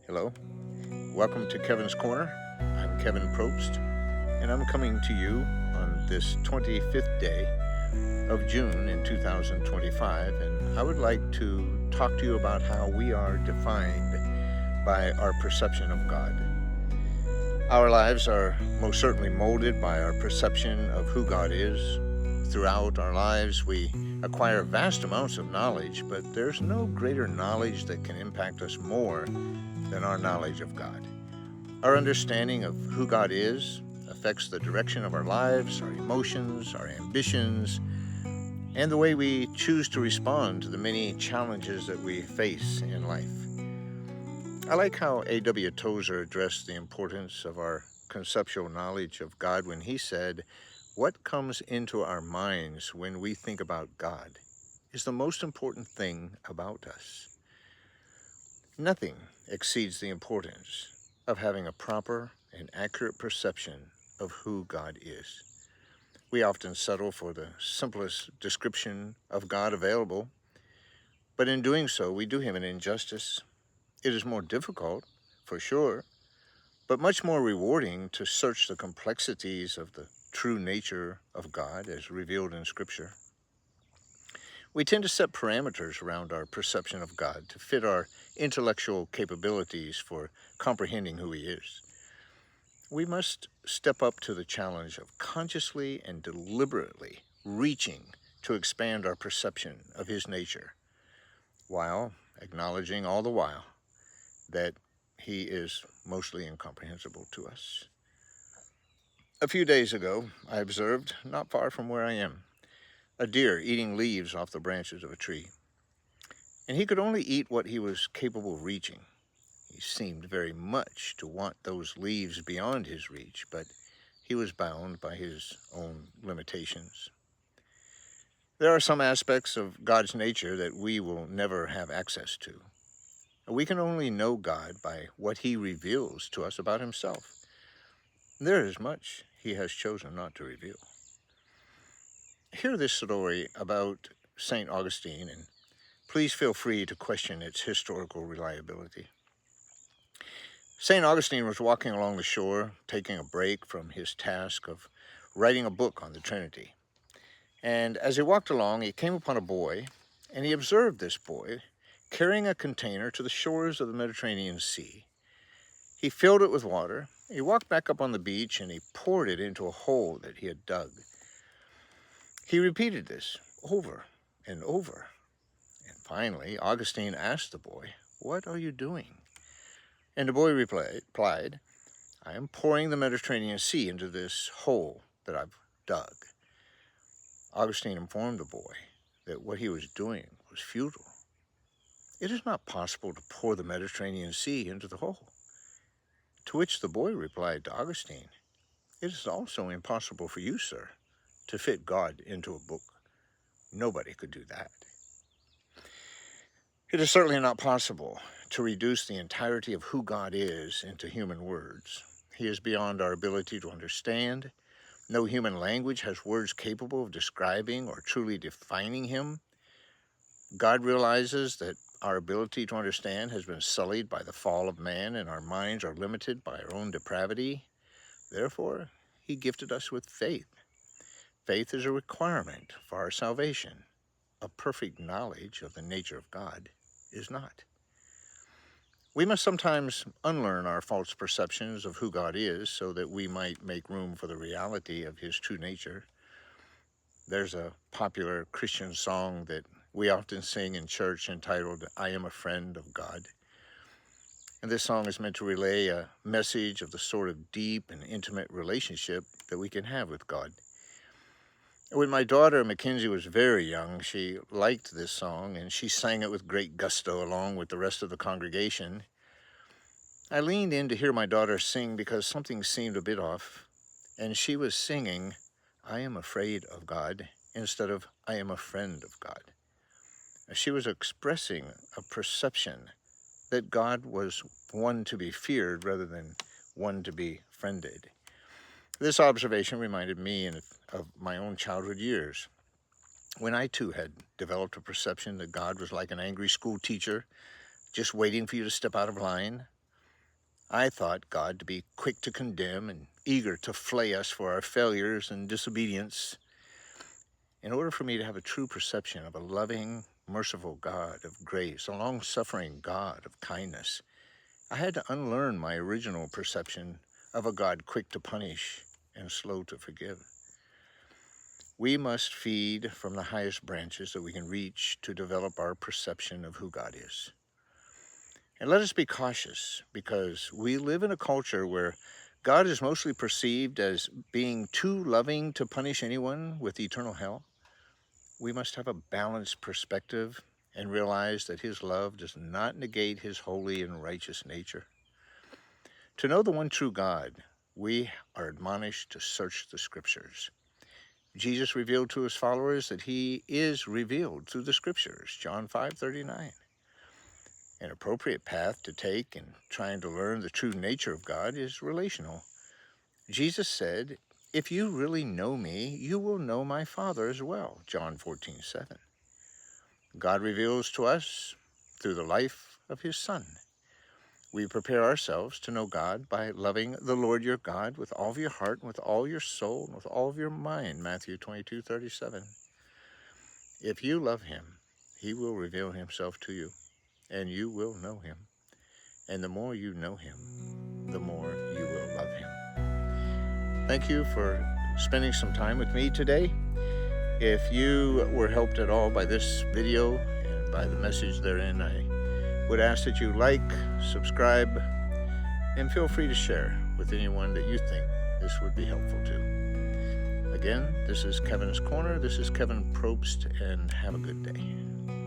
Hello. Welcome to Kevin's Corner. I'm Kevin Probst, and I'm coming to you on this 25th day of June in 2025. And I would like to talk to you about how we are defined by our perception of God. Our lives are most certainly molded by our perception of who God is. Throughout our lives, we acquire vast amounts of knowledge, but there's no greater knowledge that can impact us more than our knowledge of God. Our understanding of who God is affects the direction of our lives, our emotions, our ambitions, and the way we choose to respond to the many challenges that we face in life. I like how A.W. Tozar addressed the importance of our conceptual knowledge of God when he said, "What comes into our minds when we think about God is the most important thing about us." Nothing exceeds the importance of having a proper and accurate perception of who God is. We often settle for the simplest description of God available, but in doing so, we do him an injustice. It is more difficult, for sure, but much more rewarding to search the complexities of the true nature of God as revealed in Scripture. We tend to set parameters around our perception of God to fit our intellectual capabilities for comprehending who he is. We must step up to the challenge of consciously and deliberately reaching to expand our perception of his nature, while acknowledging all the while that he is mostly incomprehensible to us. A few days ago, I observed, not far from where I am, a deer eating leaves off the branches of a tree. And he could only eat what he was capable of reaching. He seemed very much to want those leaves beyond his reach, but he was bound by his own limitations. There are some aspects of God's nature that we will never have access to. We can only know God by what he reveals to us about himself. There is much he has chosen not to reveal. Hear this story about St. Augustine, and please feel free to question its historical reliability. St. Augustine was walking along the shore, taking a break from his task of writing a book on the Trinity. And as he walked along, he came upon a boy, and he observed this boy carrying a container to the shores of the Mediterranean Sea. He filled it with water. He walked back up on the beach, and he poured it into a hole that he had dug. He repeated this over and over. And finally, Augustine asked the boy, "What are you doing?" And the boy replied, "I am pouring the Mediterranean Sea into this hole that I've dug." Augustine informed the boy that what he was doing was futile. "It is not possible to pour the Mediterranean Sea into the hole." To which the boy replied to Augustine, "It is also impossible for you, sir, to fit God into a book. Nobody could do that." It is certainly not possible to reduce the entirety of who God is into human words. He is beyond our ability to understand. No human language has words capable of describing or truly defining him. God realizes that our ability to understand has been sullied by the fall of man, and our minds are limited by our own depravity. Therefore, he gifted us with faith. Faith is a requirement for our salvation. A perfect knowledge of the nature of God is not. We must sometimes unlearn our false perceptions of who God is so that we might make room for the reality of his true nature. There's a popular Christian song that we often sing in church entitled, "I Am a Friend of God." And this song is meant to relay a message of the sort of deep and intimate relationship that we can have with God. When my daughter Mackenzie was very young, she liked this song, and she sang it with great gusto along with the rest of the congregation. I leaned in to hear my daughter sing because something seemed a bit off, and she was singing, "I am afraid of God," instead of "I am a friend of God." She was expressing a perception that God was one to be feared rather than one to be friended. This observation reminded me of my own childhood years, when I too had developed a perception that God was like an angry school teacher, just waiting for you to step out of line. I thought God to be quick to condemn and eager to flay us for our failures and disobedience. In order for me to have a true perception of a loving, merciful God of grace, a long-suffering God of kindness, I had to unlearn my original perception of a God quick to punish and slow to forgive. We must feed from the highest branches that we can reach to develop our perception of who God is. And let us be cautious, because we live in a culture where God is mostly perceived as being too loving to punish anyone with eternal hell. We must have a balanced perspective and realize that his love does not negate his holy and righteous nature. To know the one true God, we are admonished to search the Scriptures. Jesus revealed to his followers that he is revealed through the Scriptures, John 5:39. An appropriate path to take in trying to learn the true nature of God is relational. Jesus said, "If you really know me, you will know my Father as well," John 14:7. God reveals to us through the life of his Son. We prepare ourselves to know God by loving the Lord your God with all of your heart, and with all your soul, and with all of your mind, Matthew 22:37. If you love him, he will reveal himself to you, and you will know him. And the more you know him, the more you will love him. Thank you for spending some time with me today. If you were helped at all by this video and by the message therein, I would ask that you like, subscribe, and feel free to share with anyone that you think this would be helpful to. Again, this is Kevin's Corner. This is Kevin Probst, and have a good day.